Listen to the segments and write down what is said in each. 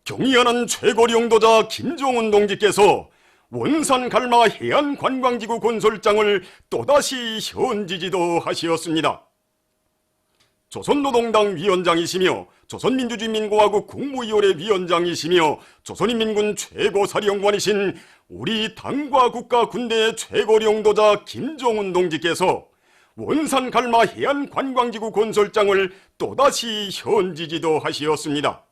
경의하는 최고리 용도자 김종훈 동지께서 원산 갈마 해안관광지구 건설장을 또다시 현지지도 하시었습니다. 조선노동당 위원장이시며 조선민주주의민공화국 국무위원회 위원장이시며 조선인민군 최고사령관이신 우리 당과 국가 군대의 최고리 용도자 김종훈 동지께서 원산 갈마 해안관광지구 건설장을 또다시 현지지도 하시었습니다.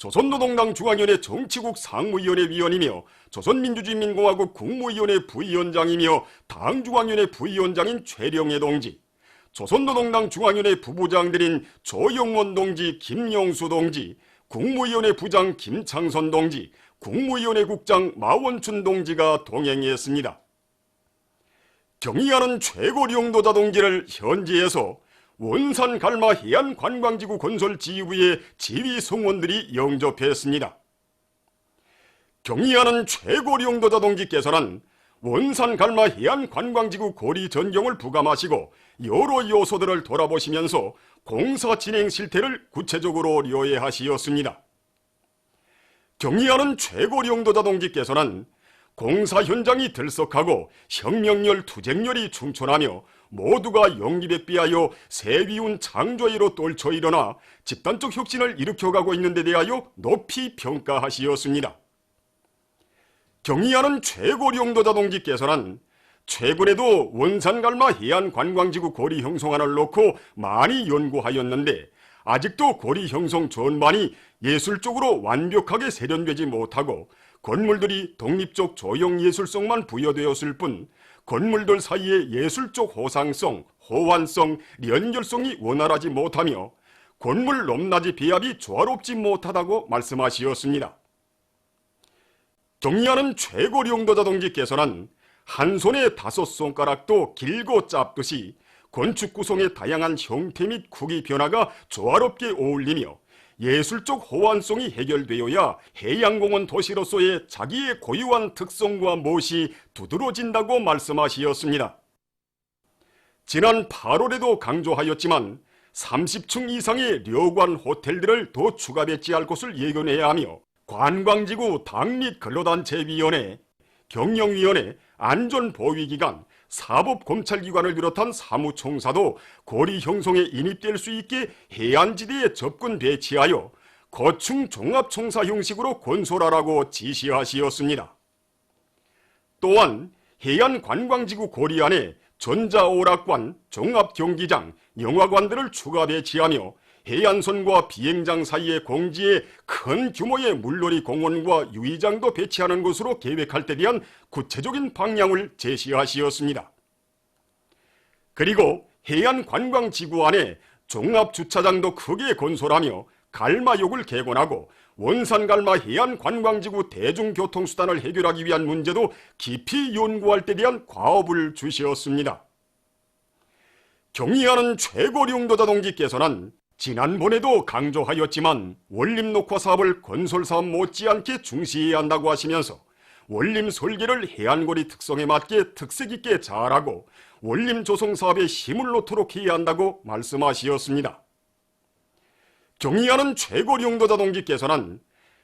조선노동당 중앙위원회 정치국 상무위원회 위원이며 조선민주주의민공화국 국무위원회 부위원장이며 당중앙위원회 부위원장인 최령해 동지, 조선노동당 중앙위원회 부부장들인 조영원 동지, 김영수 동지, 국무위원회 부장 김창선 동지, 국무위원회 국장 마원춘 동지가 동행했습니다. 경의하는 최고리 용도자 동지를 현지에서 원산 갈마 해안관광지구 건설 지휘부의 지휘 성원들이 영접했습니다. 경의하는 최고리 용도자 동지께서는 원산 갈마 해안관광지구 고리 전경을 부감하시고 여러 요소들을 돌아보시면서 공사 진행 실태를 구체적으로 료해하시었습니다. 경의하는 최고리 용도자 동지께서는 공사 현장이 들썩하고 혁명열, 투쟁열이 충천하며 모두가 영리백비하여 세위운 창조위로 떨쳐 일어나 집단적 혁신을 일으켜가고 있는 데 대하여 높이 평가하시었습니다. 경의하는 최고리 용도자 동지께서는 최근에도 원산갈마 해안관광지구 고리 형성안을 놓고 많이 연구하였는데 아직도 고리 형성 전반이 예술적으로 완벽하게 세련되지 못하고 건물들이 독립적 조형예술성만 부여되었을 뿐 건물들 사이의 예술적 호상성, 호환성, 연결성이 원활하지 못하며 건물 높낮이 배합이 조화롭지 못하다고 말씀하시었습니다. 경의하는 최고리 용도자 동지께서는 한 손에 5손가락도 길고 짧듯이 건축 구성의 다양한 형태 및 크기 변화가 조화롭게 어울리며 예술적 호환성이 해결되어야 해양공원 도시로서의 자기의 고유한 특성과 멋이 두드러진다고 말씀하시었습니다. 지난 8월에도 강조하였지만 30층 이상의 려관 호텔들을 더 추가 배치할 것을 예견해야 하며 관광지구 당 및 근로단체위원회, 경영위원회, 안전보위기관, 사법검찰기관을 비롯한 사무총사도 고리 형성에 인입될 수 있게 해안지대에 접근 배치하여 거충 종합총사 형식으로 건설하라고 지시하시었습니다. 또한 해안관광지구 고리 안에 전자오락관, 종합경기장, 영화관들을 추가 배치하며 해안선과 비행장 사이의 공지에 큰 규모의 물놀이 공원과 유의장도 배치하는 것으로 계획할 때 대한 구체적인 방향을 제시하시었습니다. 그리고 해안관광지구 안에 종합주차장도 크게 건설하며 갈마역을 개건하고 원산갈마 해안관광지구 대중교통수단을 해결하기 위한 문제도 깊이 연구할 때 대한 과업을 주시었습니다. 경의하는 최고리 용도자 동지께서는 지난번에도 강조하였지만 원림녹화 사업을 건설사업 못지않게 중시해야 한다고 하시면서 원림 설계를 해안거리 특성에 맞게 특색 있게 잘하고 원림 조성 사업에 힘을 놓도록 해야 한다고 말씀하시었습니다. 경의하는 최고리 용도자 동지께서는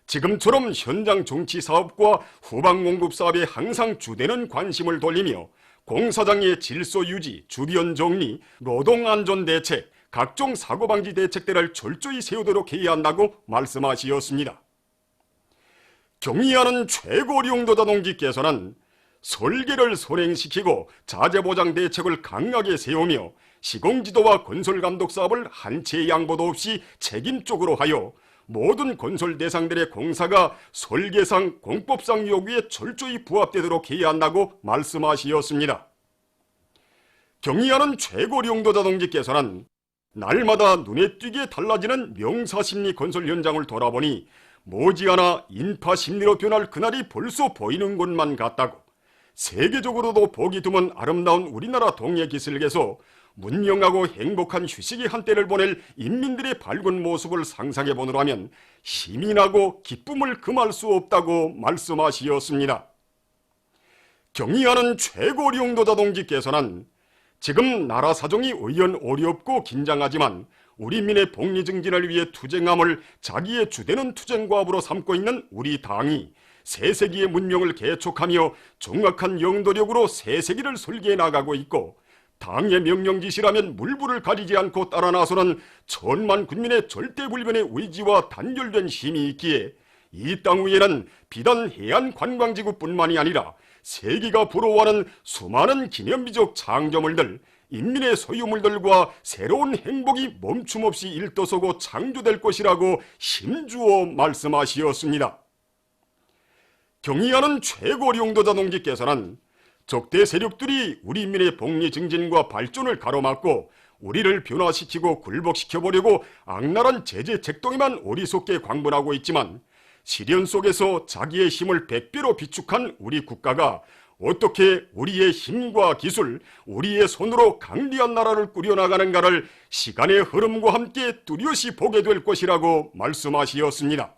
지금처럼 현장 정치 사업과 후방 공급 사업에 항상 주되는 관심을 돌리며 공사장의 질서 유지, 주변 정리, 노동 안전 대책, 각종 사고방지 대책들을 철저히 세우도록 해야 한다고 말씀하시었습니다. 경의하는 최고리 용도자 동지께서는 설계를 선행시키고 자재보장 대책을 강하게 세우며 시공지도와 건설감독 사업을 한 채의 양보도 없이 책임적으로 하여 모든 건설 대상들의 공사가 설계상 공법상 요구에 철저히 부합되도록 해야 한다고 말씀하시었습니다. 경의하는 최고리 용도자 동지께서는 날마다 눈에 띄게 달라지는 명사심리 건설 현장을 돌아보니 머지않아 인파심리로 변할 그날이 벌써 보이는 것만 같다고 세계적으로도 보기 드문 아름다운 우리나라 동해기슭에서 문명하고 행복한 휴식의 한때를 보낼 인민들의 밝은 모습을 상상해 보느라면 힘이 나고 기쁨을 금할 수 없다고 말씀하시었습니다. 경의하는 최고리 용도자 동지께서는 지금 나라 사정이 의연 어렵고 긴장하지만 우리 민의 복리 증진을 위해 투쟁함을 자기의 주되는 투쟁과업으로 삼고 있는 우리 당이 새 세기의 문명을 개촉하며 정확한 영도력으로 새 세기를 설계해 나가고 있고, 당의 명령지시라면 물불을 가리지 않고 따라 나서는 천만 군민의 절대불변의 의지와 단결된 힘이 있기에 이 땅 위에는 비단 해안 관광지구뿐만이 아니라 세계가 부러워하는 수많은 기념비적 창조물들, 인민의 소유물들과 새로운 행복이 멈춤없이 일떠서고 창조될 것이라고 힘주어 말씀하시었습니다. 경의하는 최고領導者 동지께서는 적대 세력들이 우리 민의 복리 증진과 발전을 가로막고 우리를 변화시키고 굴복시켜보려고 악랄한 제재 책동에만 어리석게 광분하고 있지만, 시련 속에서 자기의 힘을 100배로 비축한 우리 국가가 어떻게 우리의 힘과 기술, 우리의 손으로 강대한 나라를 꾸려나가는가를 시간의 흐름과 함께 뚜렷이 보게 될 것이라고 말씀하시었습니다.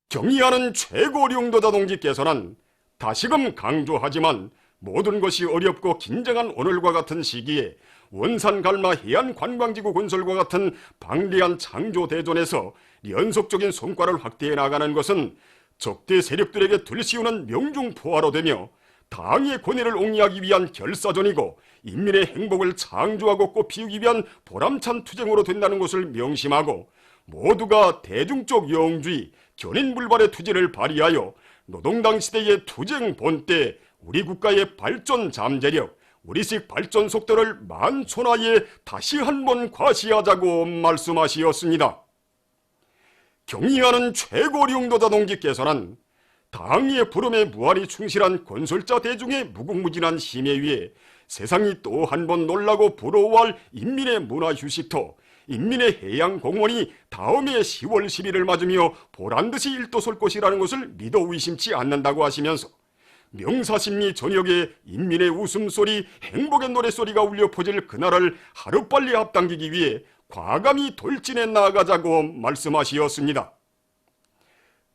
경의하는 최고領導者 동지께서는 다시금 강조하지만, 모든 것이 어렵고 긴장한 오늘과 같은 시기에 원산 갈마 해안 관광지구 건설과 같은 방대한 창조 대전에서 연속적인 성과를 확대해 나가는 것은 적대 세력들에게 들씌우는 명중포화로 되며 당의 권위를 옹이하기 위한 결사전이고, 인민의 행복을 창조하고 꽃피우기 위한 보람찬 투쟁으로 된다는 것을 명심하고, 모두가 대중적 영주의, 견인불발의 투지를 발휘하여 노동당 시대의 투쟁 본때 우리 국가의 발전 잠재력, 우리식 발전 속도를 만천하에 다시 한번 과시하자고 말씀하시었습니다. 경의하는 최고領導者 동지께서는 당의 부름에 무한히 충실한 건설자 대중의 무궁무진한 힘에 의해 세상이 또 한 번 놀라고 부러워할 인민의 문화휴식터, 인민의 해양공원이 다음해 10월 10일을 맞으며 보란듯이 일도설 것이라는 것을 믿어 의심치 않는다고 하시면서, 명사십리 저녁에 인민의 웃음소리, 행복의 노래소리가 울려 퍼질 그날을 하루빨리 앞당기기 위해 과감히 돌진해 나아가자고 말씀하시었습니다.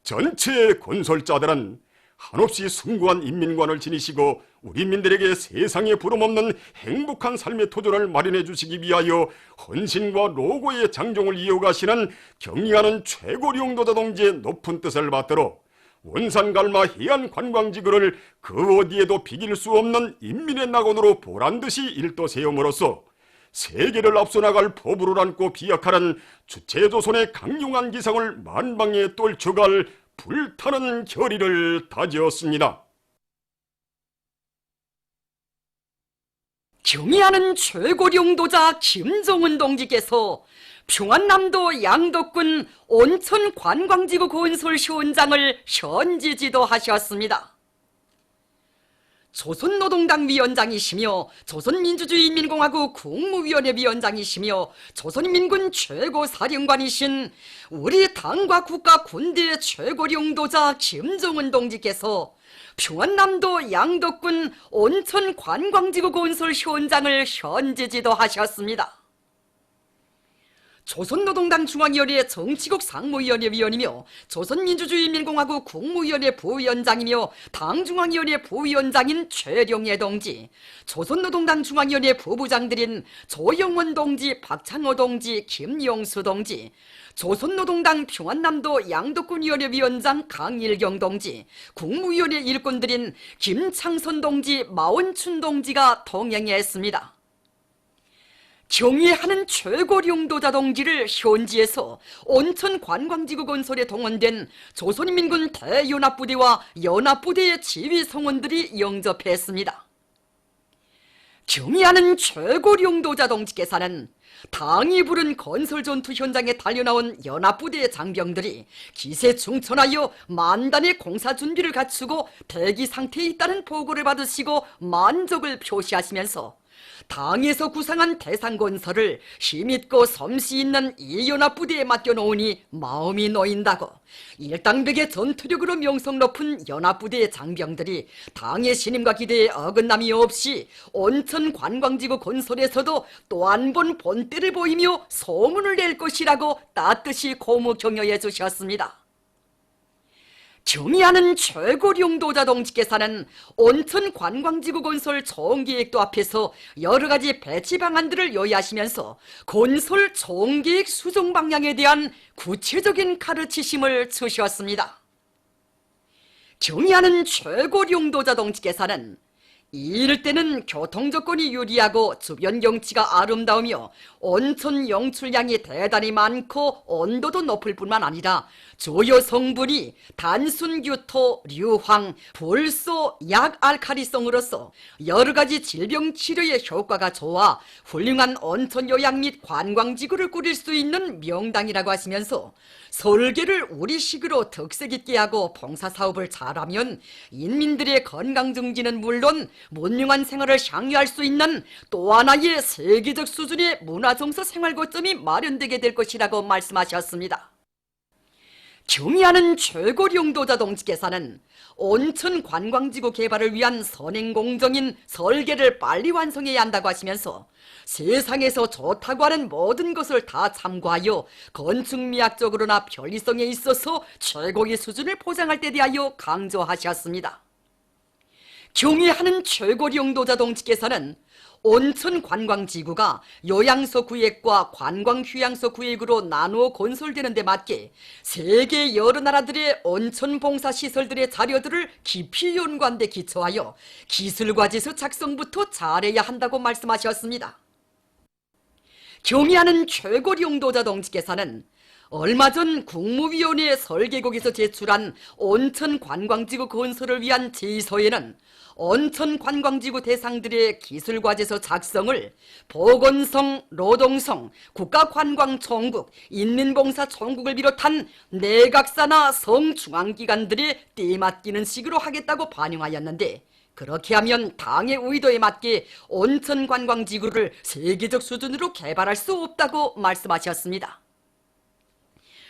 전체 건설자들은 한없이 숭고한 인민관을 지니시고 우리 민들에게 세상에 부름없는 행복한 삶의 토전을 마련해 주시기 위하여 헌신과 노고의 장종을 이어가시는 경의하는 최고領導者 동지의 높은 뜻을 받들어 원산갈마 해안 관광지구를 그 어디에도 비길 수 없는 인민의 낙원으로 보란듯이 일도 세움으로써 세계를 앞서 나갈 포부를 안고 비약하는 주체조선의 강용한 기상을 만방에 떨쳐갈 불타는 결의를 다지었습니다. 경의하는 최고領導者 김정은 동지께서 평안남도 양덕군 온천 관광지구 건설 시원장을 현지 지도하셨습니다. 조선노동당 위원장이시며 조선민주주의인민공화국 국무위원회 위원장이시며 조선인민군 최고사령관이신 우리 당과 국가 군대의 최고領導者 김정은 동지께서 평안남도 양덕군 온천 관광지구 건설 시원장을 현지 지도하셨습니다. 조선노동당 중앙위원회 정치국 상무위원회 위원이며 조선민주주의인민공화국 국무위원회 부위원장이며 당중앙위원회 부위원장인 최룡예 동지, 조선노동당 중앙위원회 부부장들인 조영원 동지, 박창호 동지, 김용수 동지, 조선노동당 평안남도 양덕군위원회 위원장 강일경 동지, 국무위원회 일꾼들인 김창선 동지, 마원춘 동지가 동행했습니다. 경의하는 최고領導者 동지를 현지에서 온천 관광지구 건설에 동원된 조선인민군 대연합부대와 연합부대의 지휘성원들이 영접했습니다. 경의하는 최고領導者 동지께서는 당이 부른 건설 전투 현장에 달려나온 연합부대의 장병들이 기세충천하여 만단의 공사 준비를 갖추고 대기 상태에 있다는 보고를 받으시고 만족을 표시하시면서 당에서 구상한 대상건설을 힘있고 섬씨 있는 이 연합부대에 맡겨놓으니 마음이 놓인다고, 일당백의 전투력으로 명성 높은 연합부대의 장병들이 당의 신임과 기대에 어긋남이 없이 온천 관광지구 건설에서도 또 한 번 본때를 보이며 소문을 낼 것이라고 따뜻이 고무 격려해 주셨습니다. 경의하는 최고령도자 동지께서는 온천 관광지구 건설 총계획도 앞에서 여러 가지 배치 방안들을 요의하시면서 건설 총계획 수정 방향에 대한 구체적인 가르치심을 주셨습니다. 경의하는 최고령도자 동지께서는 이럴 때는 교통조건이 유리하고 주변 경치가 아름다우며 온천 영출량이 대단히 많고 온도도 높을 뿐만 아니라 주요 성분이 단순 규토, 硫황, 불소, 약 알칼리성으로서 여러 가지 질병 치료에 효과가 좋아 훌륭한 온천 요양 및 관광지구를 꾸릴 수 있는 명당이라고 하시면서 설계를 우리식으로 특색 있게 하고 봉사사업을 잘하면 인민들의 건강 증진은 물론 문명한 생활을 향유할 수 있는 또 하나의 세계적 수준의 문화정서 생활 거점이 마련되게 될 것이라고 말씀하셨습니다. 경의하는 최고령도자 동지께서는 온천 관광지구 개발을 위한 선행공정인 설계를 빨리 완성해야 한다고 하시면서 세상에서 좋다고 하는 모든 것을 다 참고하여 건축미학적으로나 편리성에 있어서 최고의 수준을 보장할 때 대하여 강조하셨습니다. 경의하는 최고령도자 동지께서는 온천 관광지구가 요양소 구획과 관광휴양소 구획으로 나누어 건설되는 데 맞게 세계 여러 나라들의 온천 봉사 시설들의 자료들을 깊이 연구한 데 기초하여 기술과제서 작성부터 잘해야 한다고 말씀하셨습니다. 경의하는 최고령도자 동지께서는 얼마 전 국무위원회 설계국에서 제출한 온천 관광지구 건설을 위한 제의서에는 온천 관광지구 대상들의 기술과제서 작성을 보건성, 노동성, 국가관광총국, 인민봉사총국을 비롯한 내각사나 성중앙기관들의 떼맡기는 식으로 하겠다고 반영하였는데 그렇게 하면 당의 의도에 맞게 온천 관광지구를 세계적 수준으로 개발할 수 없다고 말씀하셨습니다.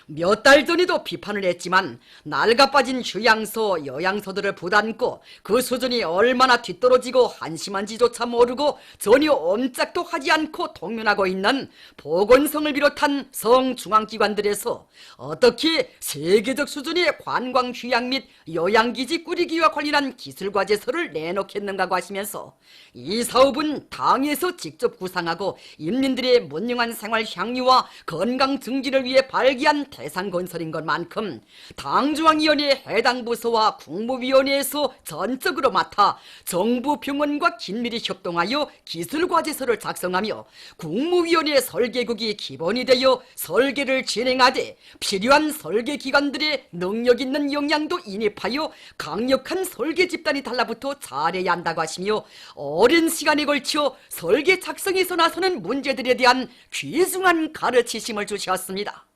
몇 달 전에도 비판을 했지만 낡아빠진 휴양소, 요양소들을 부담고 그 수준이 얼마나 뒤떨어지고 한심한지조차 모르고 전혀 옴짝도 하지 않고 동면하고 있는 보건성을 비롯한 성중앙기관들에서 어떻게 세계적 수준의 관광 휴양 및 요양기지 꾸리기와 관련한 기술과제서를 내놓겠는가고 하시면서 이 사업은 당에서 직접 구상하고 인민들의 문명한 생활 향유와 건강 증진을 위해 발기한 대상 건설인 것만큼 당중앙위원회 해당 부서와 국무위원회에서 전적으로 맡아 정부 병원과 긴밀히 협동하여 기술과제서를 작성하며 국무위원회 설계국이 기본이 되어 설계를 진행하되 필요한 설계기관들의 능력 있는 역량도 인입하여 강력한 설계 집단이 달라붙어 잘해야 한다고 하시며 오랜 시간에 걸쳐 설계 작성에서 나서는 문제들에 대한 귀중한 가르치심을 주셨습니다.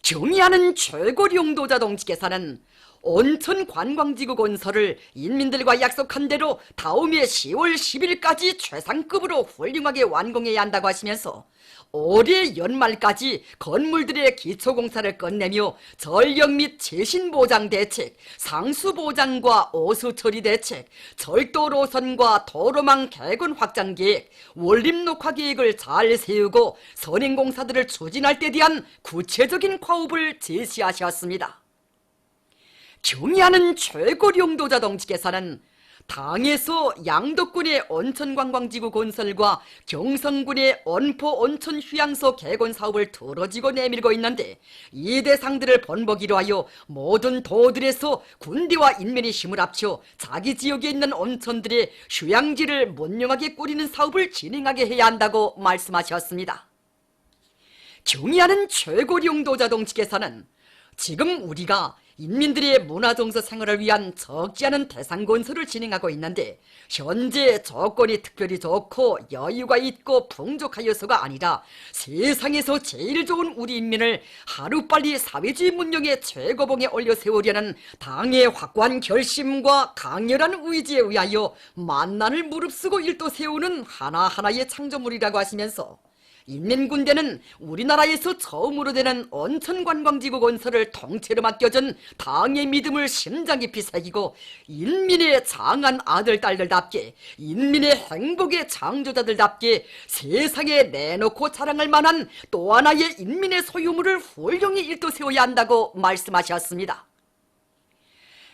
경의하는 최고령도자 동지께서는 온천 관광지구 건설을 인민들과 약속한 대로 다음해 10월 10일까지 최상급으로 훌륭하게 완공해야 한다고 하시면서 올해 연말까지 건물들의 기초공사를 끝내며 전력 및 재신보장 대책, 상수보장과 오수처리 대책, 철도 노선과 도로망 개건 확장 계획, 원림 녹화 계획을 잘 세우고 선행공사들을 추진할 때 대한 구체적인 과업을 제시하셨습니다. 경의하는 최고령도자 동지께서는 당에서 양덕군의 온천관광지구 건설과 경성군의 원포 온천휴양소 개건 사업을 두러지고 내밀고 있는데 이 대상들을 본보기로 하여 모든 도들에서 군대와 인민의 힘을 합쳐 자기 지역에 있는 온천들의 휴양지를 문명하게 꾸리는 사업을 진행하게 해야 한다고 말씀하셨습니다. 경의하는 최고령도자 동지께서는 지금 우리가 인민들의 문화정서 생활을 위한 적지 않은 대상 건설을 진행하고 있는데 현재 조건이 특별히 좋고 여유가 있고 풍족하여서가 아니라 세상에서 제일 좋은 우리 인민을 하루빨리 사회주의 문명의 최고봉에 올려 세우려는 당의 확고한 결심과 강렬한 의지에 의하여 만난을 무릅쓰고 일도 세우는 하나하나의 창조물이라고 하시면서 인민군대는 우리나라에서 처음으로 되는 온천관광지구 건설을 통째로 맡겨준 당의 믿음을 심장 깊이 새기고 인민의 장한 아들 딸들답게 인민의 행복의 창조자들답게 세상에 내놓고 자랑할 만한 또 하나의 인민의 소유물을 훌륭히 일도 세워야 한다고 말씀하셨습니다.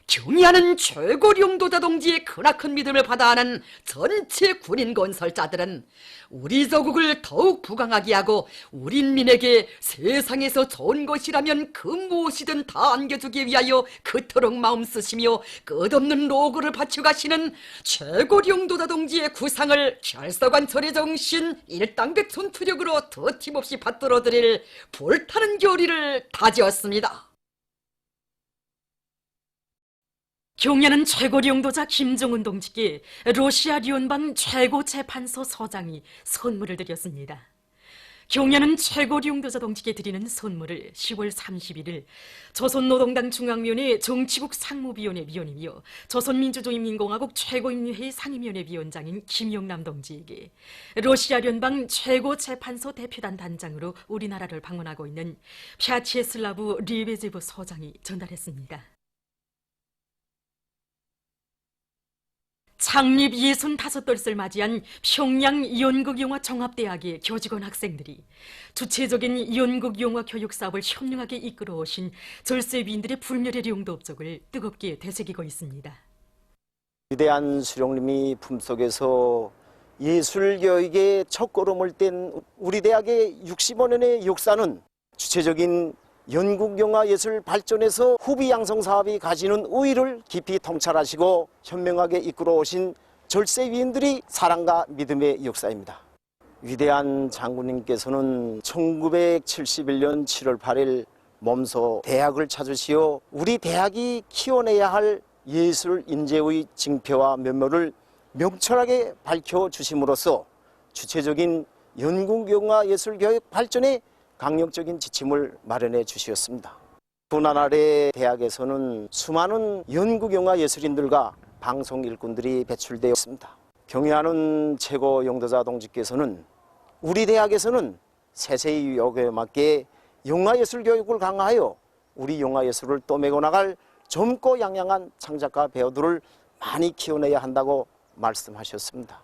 경의하는 최고령도자 동지의 크나큰 믿음을 받아하는 전체 군인 건설자들은 우리 조국을 더욱 부강하게 하고 우리 인민에게 세상에서 좋은 것이라면 그 무엇이든 다 안겨주기 위하여 그토록 마음 쓰시며 끝없는 노고를 바쳐가시는 최고령도자 동지의 구상을 결사관철의 정신 일당백손투력으로 더팀없이 받들어드릴 불타는 교리를 다지었습니다. 경야는 최고령도자 김정은 동지께 러시아 리온방 최고재판소 서장이 선물을 드렸습니다. 경야는 최고령도자 동지께 드리는 선물을 10월 31일 조선노동당 중앙위원회 정치국 상무위원회 위원이며 조선민주주의인민공화국 최고인민회의 상임위원회 위원장인 김영남 동지에게 러시아聯邦 최고재판소 대표단 단장으로 우리나라를 방문하고 있는 펴치에슬라브 리베제브 소장이 전달했습니다. 창립 65돌을 맞이한 평양 연극영화 종합대학의 교직원 학생들이 주체적인 연극영화 교육 사업을 현명하게 이끌어오신 절세위인들의 불멸의 용도업적을 뜨겁게 되새기고 있습니다. 위대한 수령님이 품속에서 예술교육의 첫걸음을 뗀 우리 대학의 65년의 역사는 주체적인 연극영화예술 발전에서 후비 양성 사업이 가지는 우위를 깊이 통찰하시고 현명하게 이끌어 오신 절세위인들이 사랑과 믿음의 역사입니다. 위대한 장군님께서는 1971년 7월 8일 몸소 대학을 찾으시어 우리 대학이 키워내야 할 예술 인재의 징표와 면모를 명철하게 밝혀주심으로써 주체적인 연극영화예술교육 발전에 강력적인 지침을 마련해 주셨습니다. 고난 아래 대학에서는 수많은 연극영화 예술인들과 방송 일꾼들이 배출되었습니다. 경의하는 최고 영도자 동지께서는 우리 대학에서는 세세의 요구에 맞게 영화예술 교육을 강화하여 우리 영화예술을 떠매고 나갈 젊고 양양한 창작가 배우들을 많이 키워내야 한다고 말씀하셨습니다.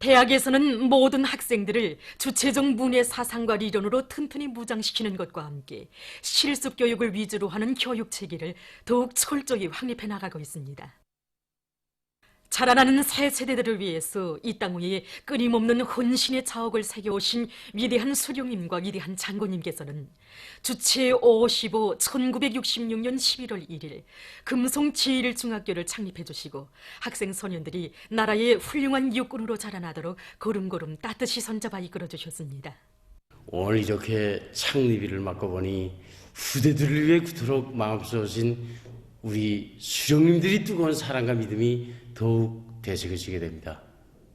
대학에서는 모든 학생들을 주체적 문예 사상과 리론으로 튼튼히 무장시키는 것과 함께 실습 교육을 위주로 하는 교육 체계를 더욱 철저히 확립해 나가고 있습니다. 자라나는 새 세대들을 위해서 이 땅 위에 끊임없는 헌신의 자옥을 새겨오신 위대한 수령님과 위대한 장군님께서는 주체 55 1966년 11월 1일 금송 제1중학교를 창립해 주시고 학생 소년들이 나라의 훌륭한 육군으로 자라나도록 걸음걸음 따뜻이 손잡아 이끌어 주셨습니다. 오늘 이렇게 창립일을 맞고 보니 후대들을 위해 그토록 마음쓰신 우리 수령님들이 뜨거운 사랑과 믿음이 더욱 되새겨지게 됩니다.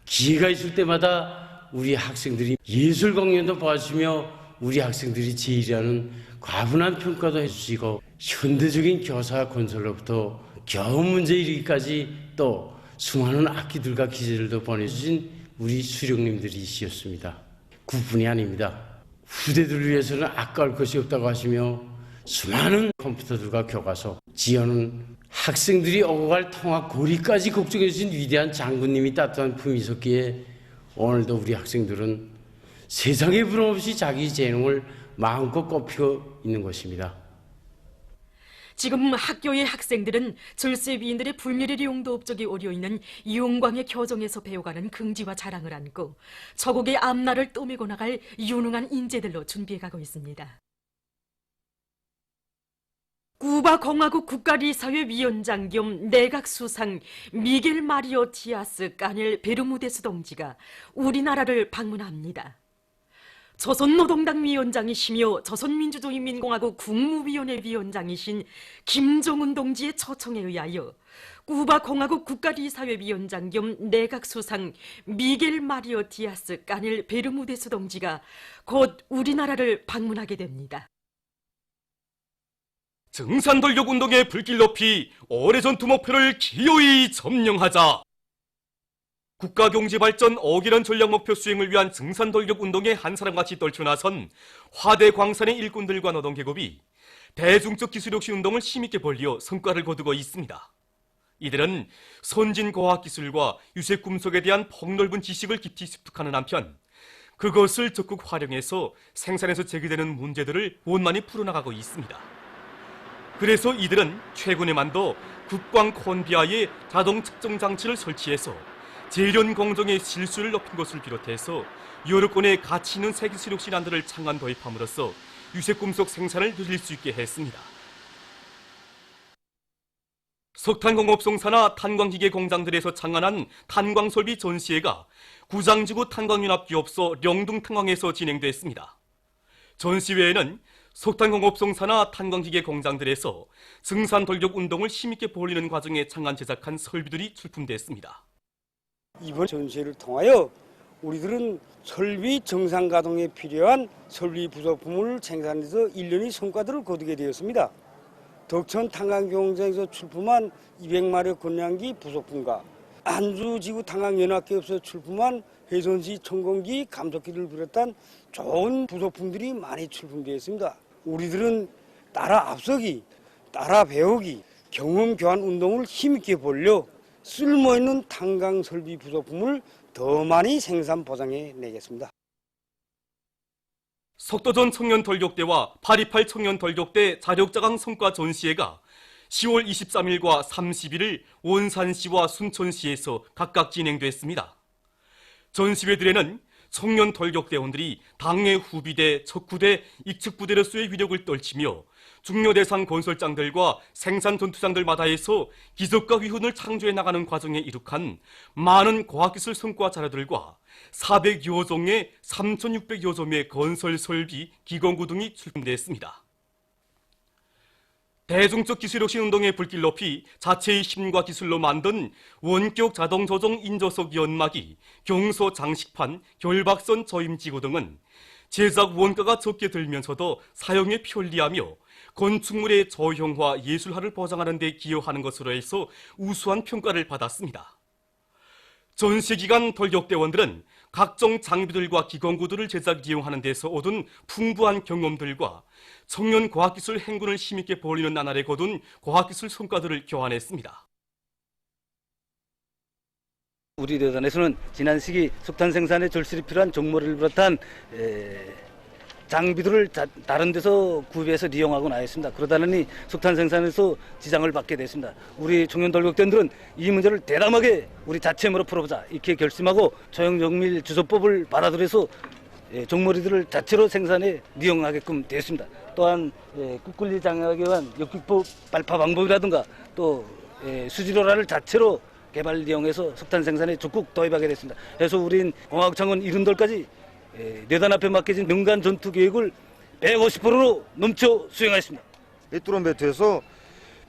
기회가 있을 때마다 우리 학생들이 예술 공연도 봐주시며 우리 학생들이 제일하는 과분한 평가도 해주시고 현대적인 교사 건설로부터 겨우 문제 이르기까지 또 수많은 악기들과 기재들도 보내주신 우리 수령님들이시였습니다. 그뿐이 아닙니다. 후대들을 위해서는 아까울 것이 없다고 하시며 수많은 컴퓨터들과 교과서, 지어는 학생들이 오고 갈 통학 고리까지 걱정해 주신 위대한 장군님이 따뜻한 품이 있었기에 오늘도 우리 학생들은 세상에 부러움없이 자기 재능을 마음껏 꼽히고 있는 것입니다. 지금 학교의 학생들은 절세위인들의 불멸의 용도업적이 오려있는 영광의 교정에서 배워가는 긍지와 자랑을 안고 저국의 앞날을 떠매고 나갈 유능한 인재들로 준비해가고 있습니다. 쿠바 공화국 국가리사회 위원장 겸 내각수상 미겔 마리오 디아스 까넬 베르무데스 동지가 우리나라를 방문합니다. 조선노동당 위원장이시며 조선민주주의인민공화국 국무위원회 위원장이신 김정은 동지의 초청에 의하여 쿠바 공화국 국가리사회 위원장 겸 내각수상 미겔 마리오 디아스 까넬 베르무데스 동지가 곧 우리나라를 방문하게 됩니다. 증산돌격운동의 불길 높이 오래전투 목표를 기어이 점령하자. 국가경제발전 억일한 전략목표 수행을 위한 증산돌격운동에 한 사람같이 떨쳐나선 화대광산의 일꾼들과 노동계급이 대중적 기술혁신 운동을 힘있게 벌리어 성과를 거두고 있습니다. 이들은 선진과학기술과 유색 금속에 대한 폭넓은 지식을 깊이 습득하는 한편 그것을 적극 활용해서 생산에서 제기되는 문제들을 원만히 풀어나가고 있습니다. 그래서 이들은 최근에 만도 국광 콘비아에 자동 측정 장치를 설치해서 재련 공정의 실수를 높인 것을 비롯해서 여러 건의 가치 있는 세기수력 신안들을 창안 도입함으로써 유색금속 생산을 늘릴 수 있게 했습니다. 석탄공업송사나 탄광기계 공장들에서 창안한 탄광설비 전시회가 구장지구 탄광연합기업소 령둥탄광에서 진행됐습니다. 전시회에는 석탄공업송사나 탄광기계 공장들에서 증산돌격 운동을 힘있게 벌이는 과정에 창안 제작한 설비들이 출품됐습니다. 이번 전시회를 통하여 우리들은 설비 정상 가동에 필요한 설비 부속품을 생산해서 일련의 성과들을 거두게 되었습니다. 덕천 탄광공장에서 출품한 200마력 권량기 부속품과 한주지구 탄광연합기업에서 출품한 혜선시 청공기 감속기를 비롯한 좋은 부속품들이 많이 출품되었습니다. 우리들은 따라 앞서기, 따라 배우기, 경험 교환 운동을 힘있게 벌려 쓸모있는 탄광 설비 부속품을 더 많이 생산 보장해 내겠습니다. 석도전 청년돌격대와 828 청년돌격대 자력자강 성과 전시회가 10월 23일과 31일 원산시와 순천시에서 각각 진행됐습니다. 전시회들에는 청년 돌격대원들이 당내 후비대, 척후대, 익측부대로서의 위력을 떨치며 중요 대상 건설장들과 생산 전투장들마다에서 기적과 위훈을 창조해 나가는 과정에 이룩한 많은 과학기술 성과 자료들과 400여 종의 3,600여 점의 건설 설비, 기공구 등이 출품됐습니다. 대중적 기술혁신 운동의 불길 높이 자체의 힘과 기술로 만든 원격 자동 조종 인조석 연마기, 경소 장식판, 결박선 저임지구 등은 제작 원가가 적게 들면서도 사용에 편리하며 건축물의 저형화, 예술화를 보장하는 데 기여하는 것으로 해서 우수한 평가를 받았습니다. 전시기간 돌격대원들은 각종 장비들과 기공구들을 제작 이용하는 데서 얻은 풍부한 경험들과 청년 과학기술 행군을 힘있게 벌이는 나날에 거둔 과학기술 성과들을 교환했습니다. 우리 대단에서는 지난 시기 석탄 생산에 절실히 필요한 종모를 비롯한 장비들을 다른 데서 구입해서 이용하고 나왔습니다. 그러다니 석탄 생산에서 지장을 받게 됐습니다. 우리 청년 돌격대원들은 이 문제를 대담하게 우리 자체 힘으로 풀어보자 이렇게 결심하고 초형정밀 주소법을 받아들여서 종머리들을 자체로 생산해 이용하게끔 되었습니다. 또한 국군리 장악에 의한 역기법 발파 방법이라든가 또 수지로라를 자체로 개발 이용해서 석탄 생산에 적극 도입하게 됐습니다. 그래서 우린 공화국창원 이른돌까지 내단 앞에 맡겨진 명간 전투 계획을 150%로 넘쳐 수행하였습니다. 이 뚜런베트에서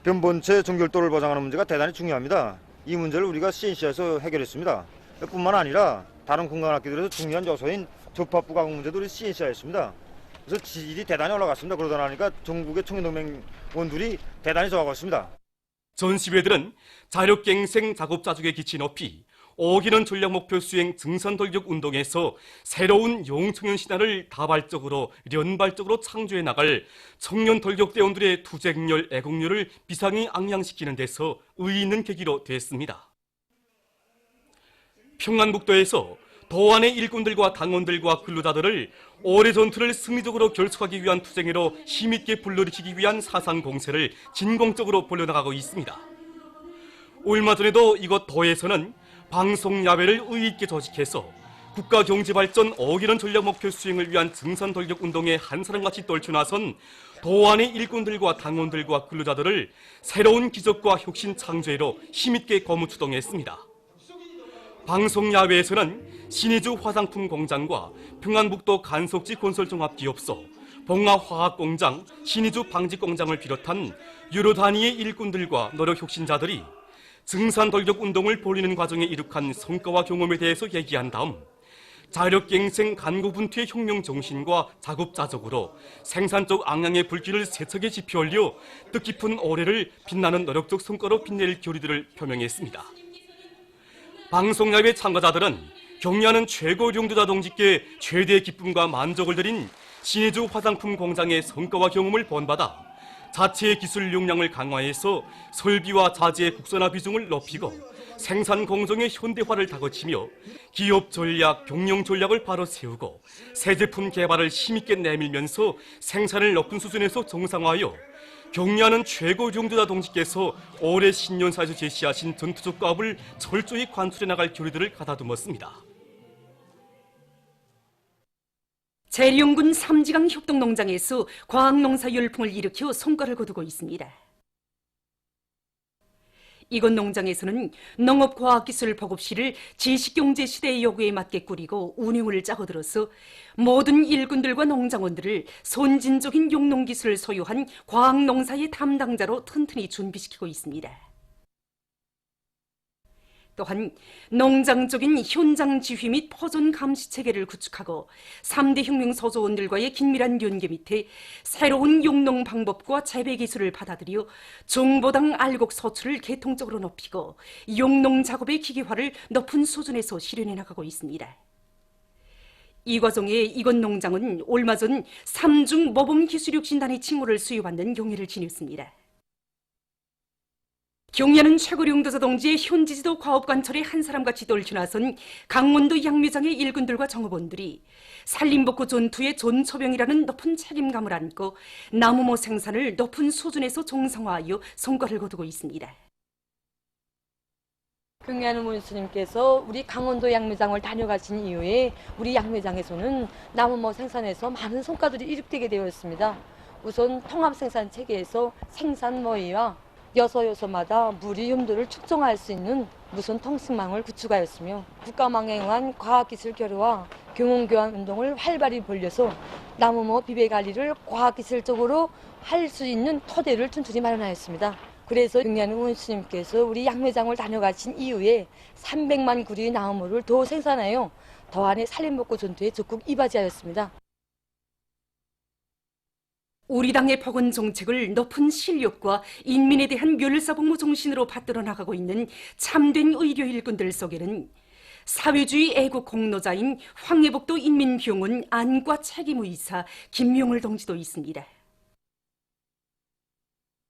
변본체 정결도를 보장하는 문제가 대단히 중요합니다. 이 문제를 우리가 CNC에서 해결했습니다. 뿐만 아니라 다른 공간학교들에서 중요한 요소인 접합부 가공 문제도 우리 CNC화했습니다. 그래서 질이 대단히 올라갔습니다. 그러다 나니까 전국의 청년동맹원들이 대단히 좋아하고 있습니다. 전시회들은 자력갱생 작업자족의 기치 높이, 어기는 전략목표 수행 증산돌격 운동에서 새로운 영청년 신화를 다발적으로 연발적으로 창조해 나갈 청년 돌격대원들의 투쟁열, 애국열을 비상히 앙양시키는 데서 의의 있는 계기로 됐습니다. 평안북도에서 도안의 일꾼들과 당원들과 근로자들을 올해 전투를 승리적으로 결속하기 위한 투쟁으로 힘있게 불러일으키기 위한 사상 공세를 진공적으로 벌려나가고 있습니다. 얼마 전에도 이곳 도에서는 방송 야외를 의의 있게 조직해서 국가 경제 발전 어기는 전략 목표 수행을 위한 증산 돌격 운동에 한 사람같이 떨쳐 나선 도안의 일꾼들과 당원들과 근로자들을 새로운 기적과 혁신 창조회로 힘있게 거무추동했습니다. 방송 야외에서는 신의주 화장품 공장과 평안북도 간석지 건설종합기업소, 봉화화학공장, 신의주 방직공장을 비롯한 여러 단위의 일꾼들과 노력 혁신자들이 증산 돌격 운동을 벌이는 과정에 이룩한 성과와 경험에 대해서 얘기한 다음 자력갱생 간구분투의 혁명 정신과 작업자적으로 생산적 앙양의 불길을 세척에 지펴올려 뜻깊은 올해를 빛나는 노력적 성과로 빛낼 결의들을 표명했습니다. 방송야외 참가자들은 격려하는 최고 용도자 동지께 최대의 기쁨과 만족을 드린 신의주 화장품 공장의 성과와 경험을 본받아 자체의 기술 역량을 강화해서 설비와 자재의 국산화 비중을 높이고 생산 공정의 현대화를 다그치며 기업 전략, 경영 전략을 바로 세우고 새 제품 개발을 힘있게 내밀면서 생산을 높은 수준에서 정상화하여 경리하는 최고 용도자 동지께서 올해 신년사에서 제시하신 전투적 과업을 철저히 관철해 나갈 교리들을 가다듬었습니다. 재령군 삼지강 협동농장에서 과학농사 열풍을 일으켜 성과를 거두고 있습니다. 이곳 농장에서는 농업과학기술 보급실을 지식경제 시대의 요구에 맞게 꾸리고 운영을 짜고들어서 모든 일꾼들과 농장원들을 선진적인 용농기술을 소유한 과학농사의 담당자로 튼튼히 준비시키고 있습니다. 또한 농장적인 현장 지휘 및 포존 감시 체계를 구축하고 3대 혁명 소조원들과의 긴밀한 연계 밑에 새로운 용농 방법과 재배 기술을 받아들여 정보당 알곡 소출을 계통적으로 높이고 용농 작업의 기계화를 높은 수준에서 실현해 나가고 있습니다. 이 과정에 이곳 농장은 얼마 전 삼중 모범기술혁신단의 칭호를 수여받는 경위를 지녔습니다. 경리하는 최고 용도자 동지의 현지지도 과업관철에 한 사람같이 떨쳐나선 강원도 양묘장의 일꾼들과 정업원들이 산림복구 전투의 전초병이라는 높은 책임감을 안고 나무모 생산을 높은 수준에서 정상화하여 성과를 거두고 있습니다. 경리하는 문스님께서 우리 강원도 양묘장을 다녀가신 이후에 우리 양묘장에서는 나무모 생산에서 많은 성과들이 이룩되게 되었습니다. 우선 통합생산 체계에서 생산모의와 여소마다 무리 흉도를 측정할 수 있는 무선 통신망을 구축하였으며 국가망에 의한 과학기술 교류와 경영교환 운동을 활발히 벌려서 나무모 비배 관리를 과학기술적으로 할 수 있는 토대를 튼튼히 마련하였습니다. 그래서 경리하는 원수님께서 우리 양묘장을 다녀가신 이후에 300만 구리의 나무모를 더 생산하여 더한의 산림복구 전투에 적극 이바지하였습니다. 우리 당의 복원 정책을 높은 실력과 인민에 대한 멸사복무 정신으로 받들어 나가고 있는 참된 의료 일꾼들 속에는 사회주의 애국 공로자인 황해북도 인민병원 안과 책임의사 김용을 동지도 있습니다.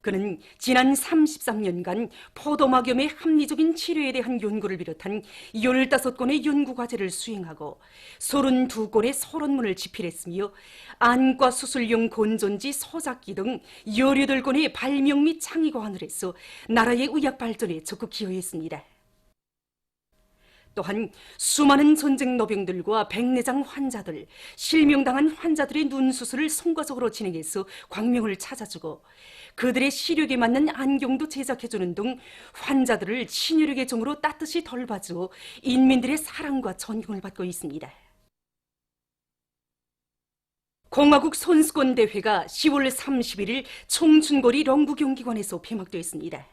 그는 지난 33년간 포도막염의 합리적인 치료에 대한 연구를 비롯한 15건의 연구과제를 수행하고 32건의 서론문을 집필했으며 안과 수술용 건전지 소작기 등 18건의 발명 및 창의 고안을 해서 나라의 의학 발전에 적극 기여했습니다. 또한 수많은 전쟁 노병들과 백내장 환자들, 실명당한 환자들의 눈 수술을 성과적으로 진행해서 광명을 찾아주고 그들의 시력에 맞는 안경도 제작해주는 등 환자들을 친혈육의 정으로 따뜻이 돌봐주어 인민들의 사랑과 존경을 받고 있습니다. 공화국 선수권 대회가 10월 31일 청춘거리 롱구경기관에서 폐막됐습니다.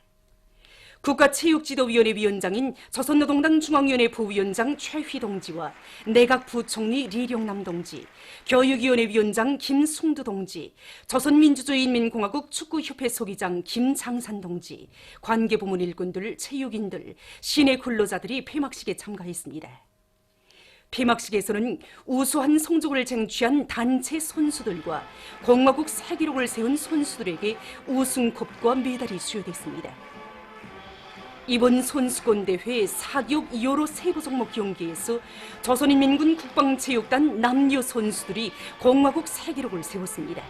국가체육지도위원회 위원장인 조선노동당 중앙위원회 부위원장 최휘 동지와 내각 부총리 리룡남 동지, 교육위원회 위원장 김승두 동지, 조선민주주의인민공화국 축구협회 소기장 김장산 동지, 관계부문 일꾼들, 체육인들, 시내 근로자들이 폐막식에 참가했습니다. 폐막식에서는 우수한 성적을 쟁취한 단체 선수들과 공화국 새 기록을 세운 선수들에게 우승컵과 메달이 수여됐습니다. 이번 선수권 대회 사격 2호로 세부 종목 경기에서 조선인민군 국방체육단 남녀 선수들이 공화국 새 기록을 세웠습니다.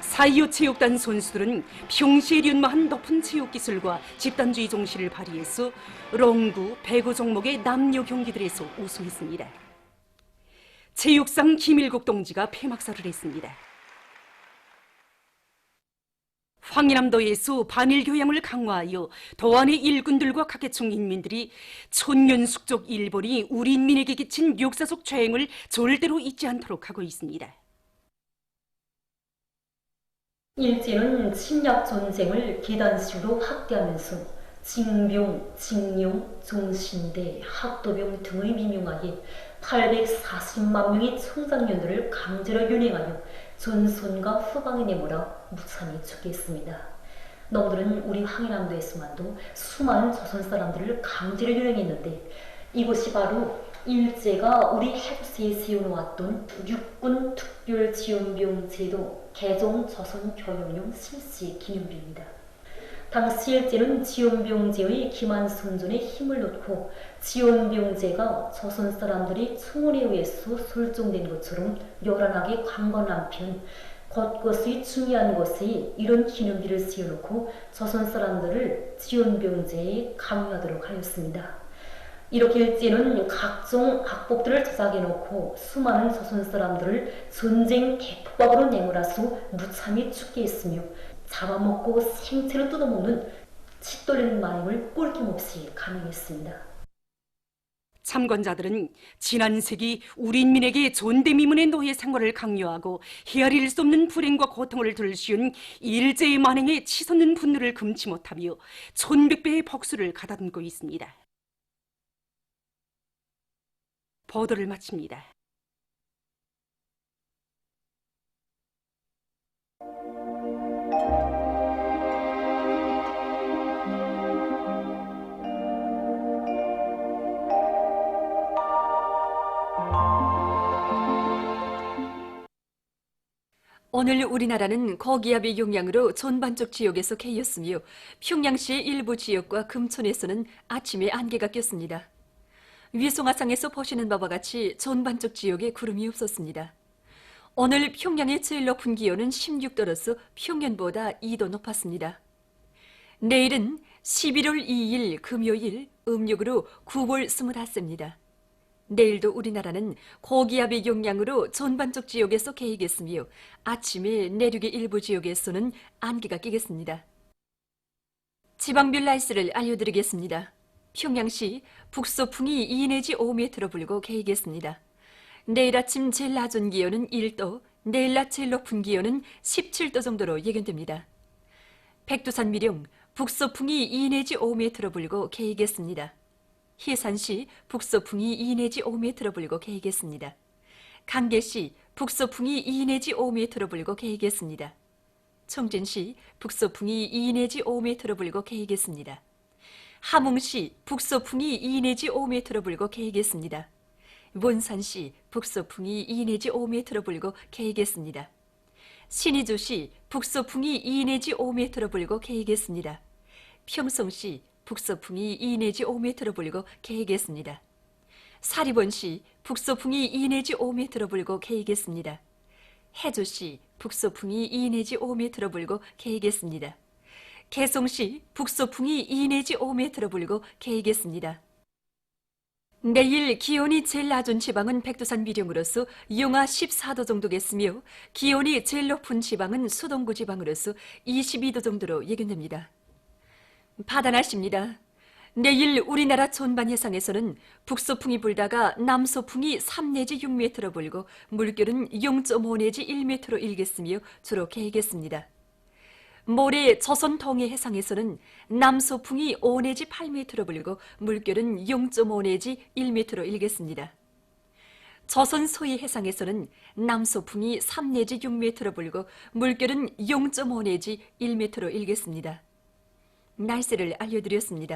4.25 체육단 선수들은 평시에 연마한 높은 체육기술과 집단주의 정신을 발휘해서 롱구, 배구 종목의 남녀 경기들에서 우승했습니다. 체육상 김일국 동지가 폐막사를 했습니다. 황해남도에서 반일 교양을 강화하여 도안의 일꾼들과 각계층 인민들이 천년 숙적 일본이 우리 인민에게 끼친 역사적 죄행을 절대로 잊지 않도록 하고 있습니다. 일제는 침략 전쟁을 계단식으로 확대하면서 징병, 징용, 종신대, 학도병 등을 미명하여 840만 명의 청장년들을 강제로 연행하여 전선과 후방에 내몰아 무참히 죽였습니다. 놈들은 우리 황해남도에서만도 수많은 조선 사람들을 강제로 연행했는데 이것이 바로 일제가 우리 해구시에 세워놓았던 육군특별지원병 제도 개정 조선교육령 실시 기념비입니다. 당시 일제는 지원병제의 기만 선전에 힘을 놓고 지원병제가 조선 사람들이 청원에 의해서 설정된 것처럼 요란하게 강권한 편 곳곳의 중요한 곳에 이런 기념비를 세워놓고 조선 사람들을 지원병제에 강요하도록 하였습니다. 이렇게 일제는 각종 악법들을 조작해놓고 수많은 조선 사람들을 전쟁 개폭박으로 내몰아서 무참히 죽게 했으며 잡아먹고 생체를 뜯어먹는 치돌리는 만행을 꼴낌없이 감행했습니다. 참관자들은 지난 세기 우리 인민에게 존대미문의 노예 생활을 강요하고 헤아릴 수 없는 불행과 고통을 들으시운 일제의 만행에 치솟는 분노를 금치 못하며 1100배의 복수를 가다듬고 있습니다. 보도를 마칩니다. 오늘 우리나라는 고기압의 영향으로 전반적 지역에서 개였으며 평양시의 일부 지역과 금천에서는 아침에 안개가 꼈습니다. 위성화상에서 보시는 바와 같이 전반적 지역에 구름이 없었습니다. 오늘 평양의 제일 높은 기온은 16도로서 평년보다 2도 높았습니다. 내일은 11월 2일 금요일 음력으로 9월 25세입니다. 내일도 우리나라는 고기압의 영향으로 전반적 지역에서 개이겠으며 아침에 내륙의 일부 지역에서는 안개가 끼겠습니다. 지방별 날씨를 알려드리겠습니다. 평양시 북서풍이 2 내지 5m로 불고 개이겠습니다. 내일 아침 제일 낮은 기온은 1도, 내일 낮 제일 높은 기온은 17도 정도로 예견됩니다. 백두산 미령 북서풍이 2 내지 5m로 불고 개이겠습니다. 해산시 북서풍이 2 내지 5m로 불고 개이겠습니다. 강계시 북서풍이 2 내지 5m로 불고 개이겠습니다. 청진시 북서풍이 2 내지 5m로 불고 개이겠습니다. 함흥시 북서풍이 2 내지 5m로 불고 개이겠습니다. 원산시 북서풍이 2 내지 5m로 불고 개이겠습니다. 신의주시 북서풍이 2 내지 5m로 불고 개이겠습니다. 평성시 북서풍이 2 내지 5m로 불고 개이겠습니다. 사리본시 북서풍이 2 내지 5m로 불고 개이겠습니다. 해주시 북서풍이 2 내지 5m로 불고 개이겠습니다. 개성시 북서풍이 2 내지 5m로 불고 개이겠습니다. 내일 기온이 제일 낮은 지방은 백두산 미령으로서 영하 14도 정도겠으며 기온이 제일 높은 지방은 수동구 지방으로서 22도 정도로 예견됩니다. 바다 날씨입니다. 내일 우리나라 전반 해상에서는 북서풍이 불다가 남서풍이 3 내지 6m로 불고 물결은 0.5 내지 1m로 일겠으며 주로 개이겠습니다. 모레 조선 동해 해상에서는 남서풍이 5 내지 8m로 불고 물결은 0.5 내지 1m로 일겠습니다. 조선 서해 해상에서는 남서풍이 3 내지 6m로 불고 물결은 0.5 내지 1m로 일겠습니다. 날씨를 알려드렸습니다.